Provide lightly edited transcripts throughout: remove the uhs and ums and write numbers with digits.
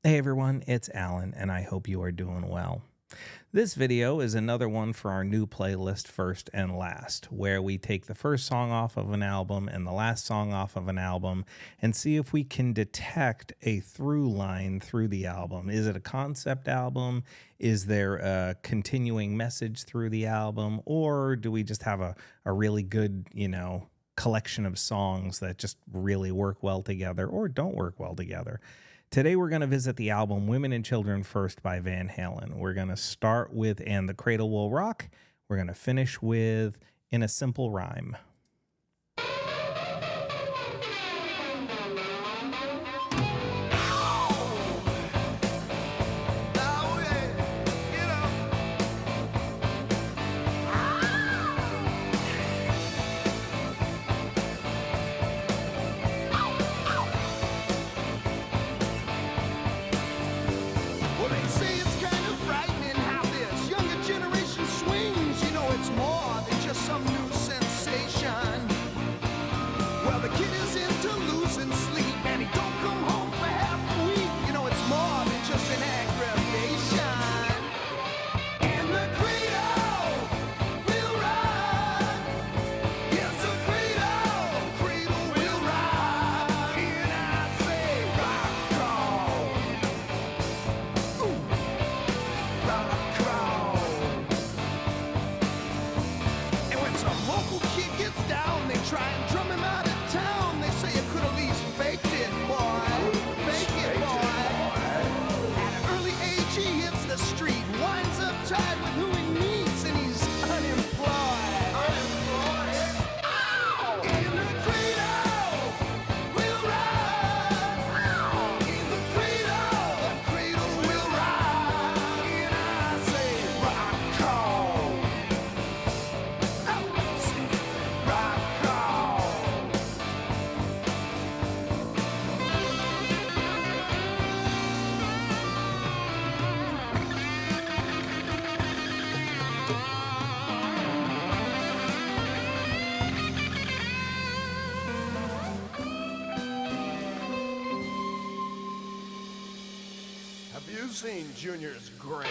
Hey everyone, it's Alan, and I hope you are doing well. This video is another one for our new playlist, First and Last, where we take the first song off of an album and the last song off of an album and see if we can detect a through line through the album. Is it a concept album? Is there a continuing message through the album? Or do we just have a really good, collection of songs that just really work well together or don't work well together? Today, we're going to visit the album Women and Children First by Van Halen. We're going to start with And the Cradle Will Rock. We're going to finish with In a Simple Rhyme. Have you seen Junior's grades?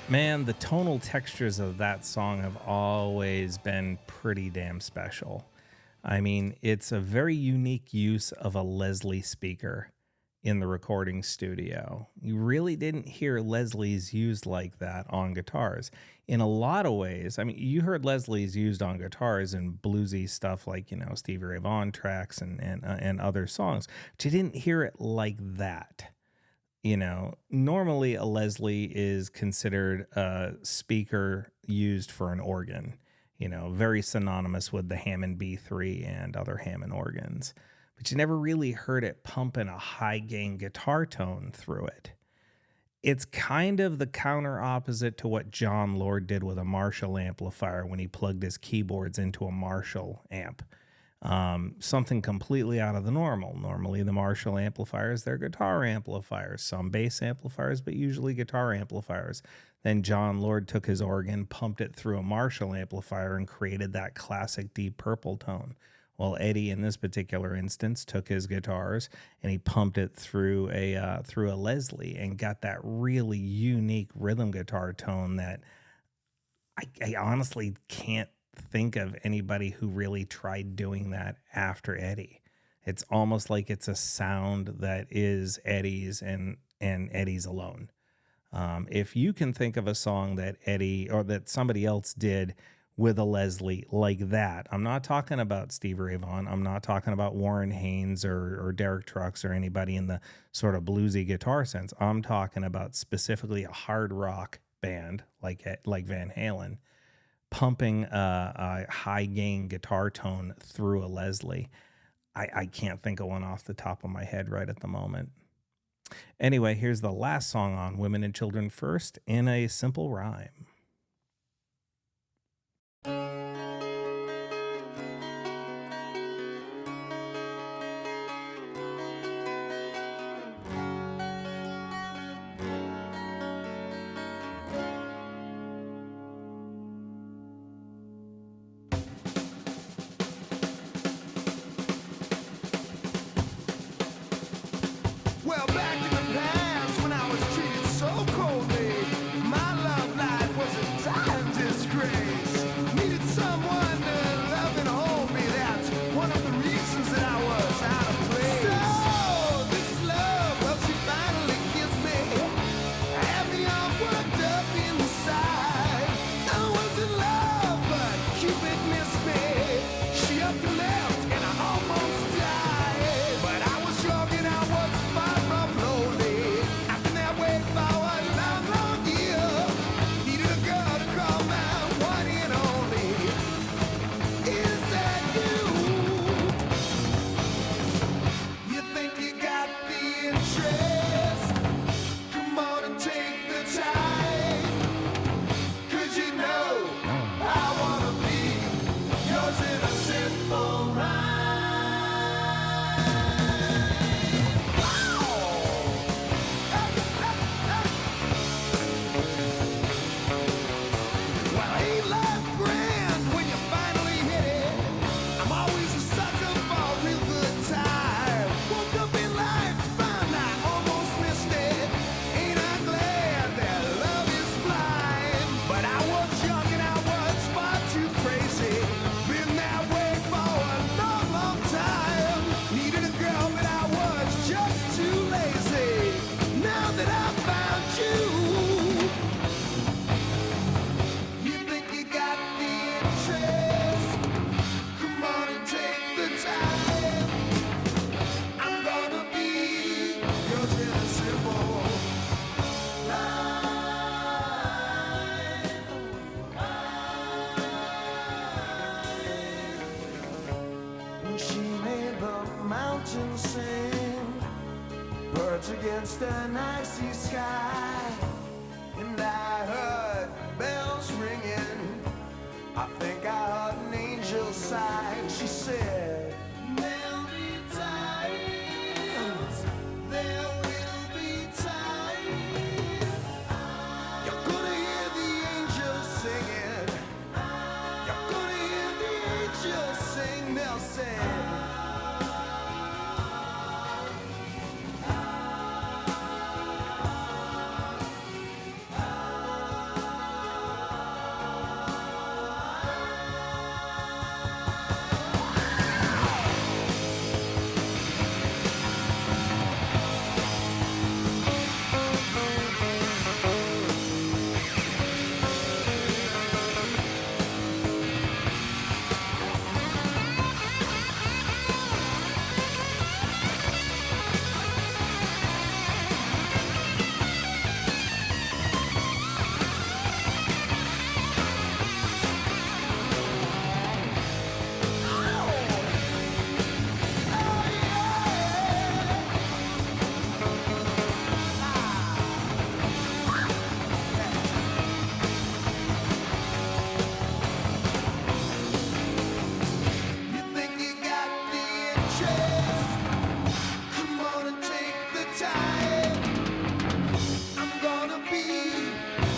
Man, the tonal textures of that song have always been pretty damn special. I mean, it's a very unique use of a Leslie speaker in the recording studio. You really didn't hear Leslie's used like that on guitars. In a lot of ways, I mean, you heard Leslie's used on guitars and bluesy stuff like, Stevie Ray Vaughan tracks and other songs, but you didn't hear it like that. Normally a Leslie is considered a speaker used for an organ, very synonymous with the Hammond B3 and other Hammond organs. But you never really heard it pumping a high gain guitar tone through it. It's kind of the counter opposite to what John Lord did with a Marshall amplifier when he plugged his keyboards into a Marshall amp. Something completely out of the normal. Normally, the Marshall amplifiers, they're guitar amplifiers, some bass amplifiers, but usually guitar amplifiers. Then John Lord took his organ, pumped it through a Marshall amplifier, and created that classic Deep Purple tone. Well, Eddie, in this particular instance, took his guitars and he pumped it through a Leslie and got that really unique rhythm guitar tone that I honestly can't think of anybody who really tried doing that after Eddie. It's almost like it's a sound that is Eddie's and Eddie's alone. If you can think of a song that Eddie or that somebody else did with a Leslie like that, I'm not talking about Stevie Ray Vaughan. I'm not talking about Warren Haynes or Derek Trucks or anybody in the sort of bluesy guitar sense. I'm talking about specifically a hard rock band like Van Halen pumping a high gain guitar tone through a Leslie. I can't think of one off the top of my head right at the moment. Anyway, here's the last song on Women and Children First in a simple rhyme. Well, back in the past, when I was treated so coldly, my love life was a dire disgrace. Needed so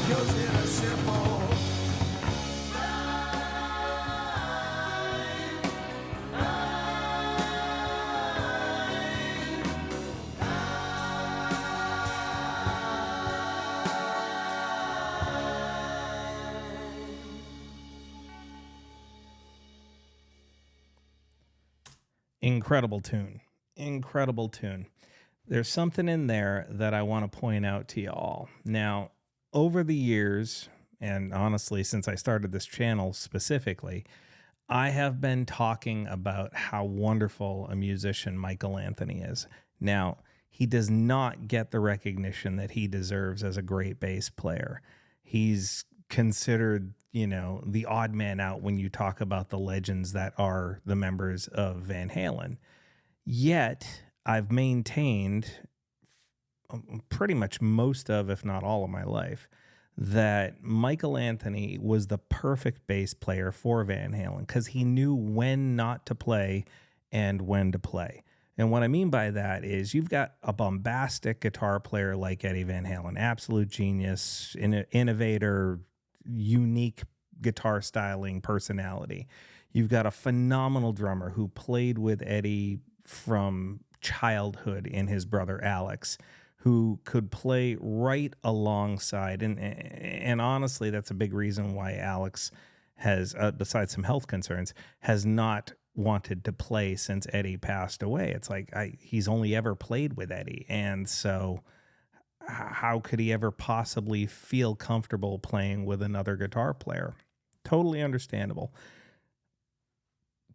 goes in a simple Incredible tune. Incredible tune. There's something in there that I want to point out to you all. Now, over the years, and honestly, since I started this channel specifically, I have been talking about how wonderful a musician Michael Anthony is. Now, he does not get the recognition that he deserves as a great bass player. He's considered, the odd man out when you talk about the legends that are the members of Van Halen. Yet, I've maintained pretty much most of, if not all of my life, that Michael Anthony was the perfect bass player for Van Halen because he knew when not to play and when to play. And what I mean by that is you've got a bombastic guitar player like Eddie Van Halen, absolute genius, innovator, unique guitar styling personality. You've got a phenomenal drummer who played with Eddie from childhood in his brother Alex, who could play right alongside. And honestly, that's a big reason why Alex has, besides some health concerns, has not wanted to play since Eddie passed away. It's like he's only ever played with Eddie. And so how could he ever possibly feel comfortable playing with another guitar player? Totally understandable.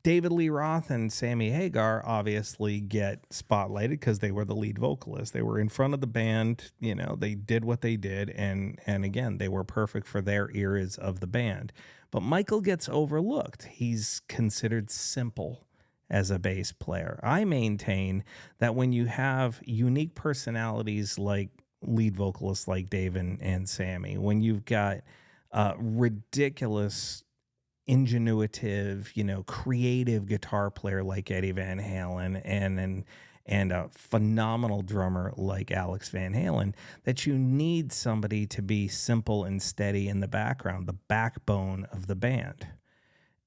David Lee Roth and Sammy Hagar obviously get spotlighted because they were the lead vocalists. They were in front of the band, they did what they did, and again, they were perfect for their eras of the band. But Michael gets overlooked. He's considered simple as a bass player. I maintain that when you have unique personalities like lead vocalists like Dave and Sammy, when you've got ridiculous ingenuitive, creative guitar player like Eddie Van Halen and a phenomenal drummer like Alex Van Halen, that you need somebody to be simple and steady in the background, the backbone of the band.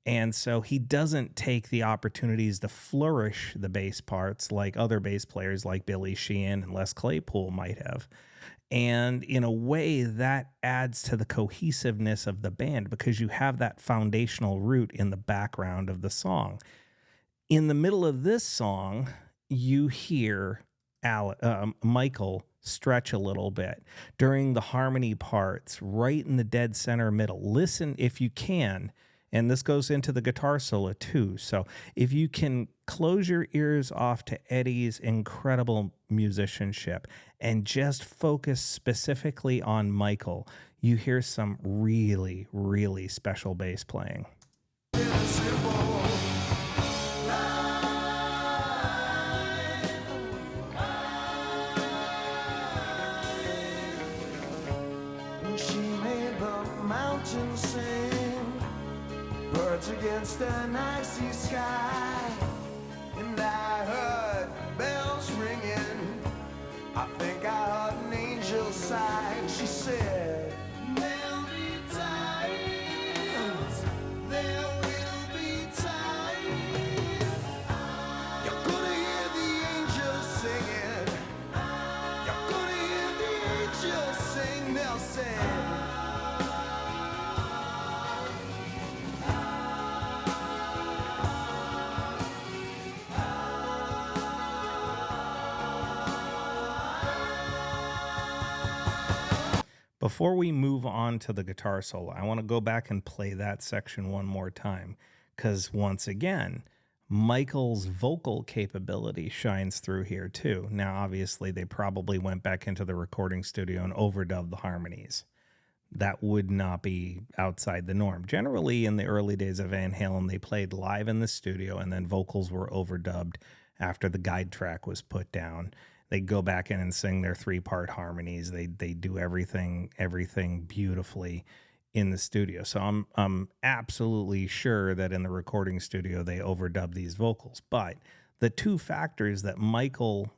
And so he doesn't take the opportunities to flourish the bass parts like other bass players like Billy Sheehan and Les Claypool might have. And in a way that adds to the cohesiveness of the band because you have that foundational root in the background of the song. In the middle of this song, you hear Michael stretch a little bit during the harmony parts, right in the dead center middle. Listen if you can. And this goes into the guitar solo too. So if you can close your ears off to Eddie's incredible musicianship and just focus specifically on Michael, you hear some really, really special bass playing. She made the mountains sing, birds against an icy sky, and I heard bells ringing. I think I heard an angel sigh. And she said, there'll be times, there will be times. You're gonna hear the angels singing. You're gonna hear the angels sing. They'll say, Before we move on to the guitar solo, I want to go back and play that section one more time because once again, Michael's vocal capability shines through here too. Now, obviously, they probably went back into the recording studio and overdubbed the harmonies. That would not be outside the norm. Generally, in the early days of Van Halen, they played live in the studio and then vocals were overdubbed after the guide track was put down. They go back in and sing their 3-part harmonies. They do everything beautifully in the studio. So I'm absolutely sure that in the recording studio they overdub these vocals. But the two factors that Michael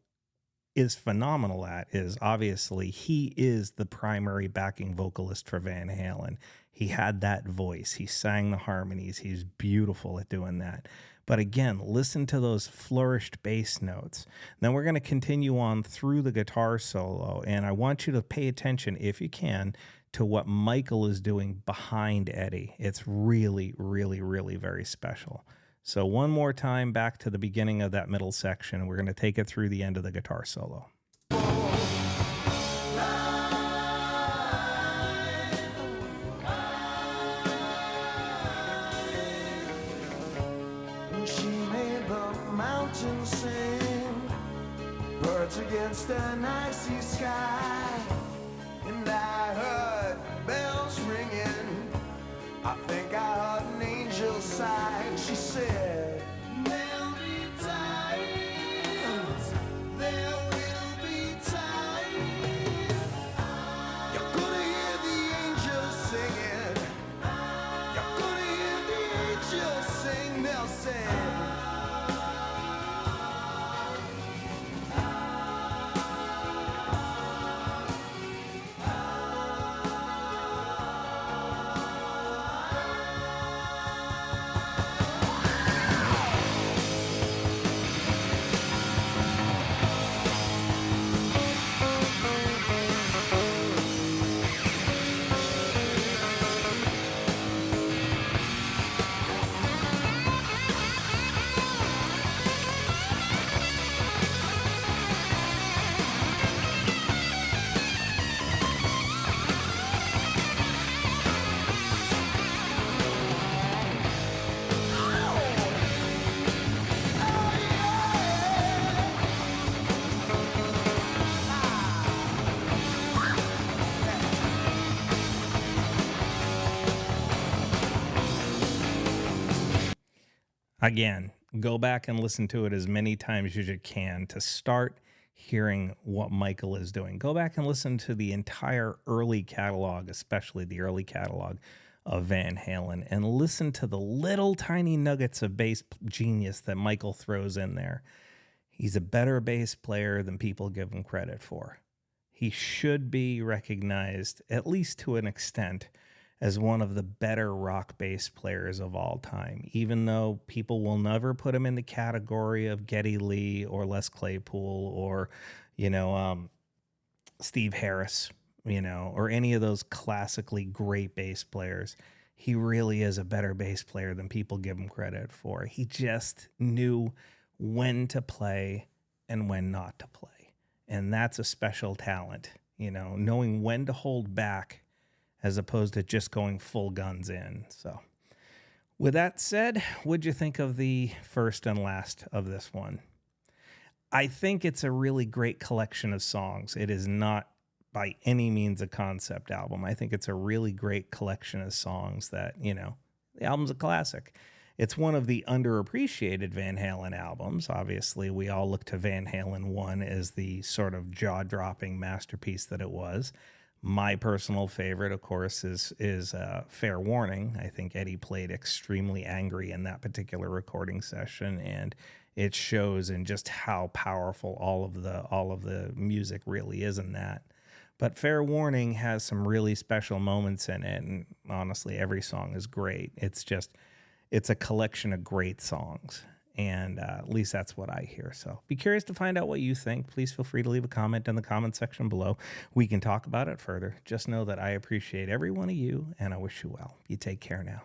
is phenomenal at is obviously he is the primary backing vocalist for Van Halen. He had that voice. He sang the harmonies. He's beautiful at doing that. But again, listen to those flourished bass notes. Then we're going to continue on through the guitar solo, and I want you to pay attention, if you can, to what Michael is doing behind Eddie. It's really, really, really very special. So one more time, back to the beginning of that middle section. We're going to take it through the end of the guitar solo. She made the mountains sing, birds against an icy sky, and I heard bells ringing. I think I heard an angel sigh, and she said, there'll be times, there will be times. You're gonna hear the angels singing, you're gonna hear the angels sing, they'll say, Again, go back and listen to it as many times as you can to start hearing what Michael is doing. Go back and listen to the entire early catalog, especially the early catalog of Van Halen, and listen to the little tiny nuggets of bass genius that Michael throws in there. He's a better bass player than people give him credit for. He should be recognized, at least to an extent, as one of the better rock bass players of all time, even though people will never put him in the category of Geddy Lee or Les Claypool or, Steve Harris, or any of those classically great bass players. He really is a better bass player than people give him credit for. He just knew when to play and when not to play. And that's a special talent, knowing when to hold back as opposed to just going full guns in. So with that said, what'd you think of the first and last of this one? I think it's a really great collection of songs. It is not by any means a concept album. I think it's a really great collection of songs that, the album's a classic. It's one of the underappreciated Van Halen albums. Obviously, we all look to Van Halen 1 as the sort of jaw-dropping masterpiece that it was. My personal favorite, of course, is Fair Warning. I think Eddie played extremely angry in that particular recording session, and it shows in just how powerful all of the music really is in that. But Fair Warning has some really special moments in it, and honestly, every song is great. It's a collection of great songs. And at least that's what I hear. So be curious to find out what you think. Please feel free to leave a comment in the comment section below. We can talk about it further. Just know that I appreciate every one of you, and I wish you well. You take care now.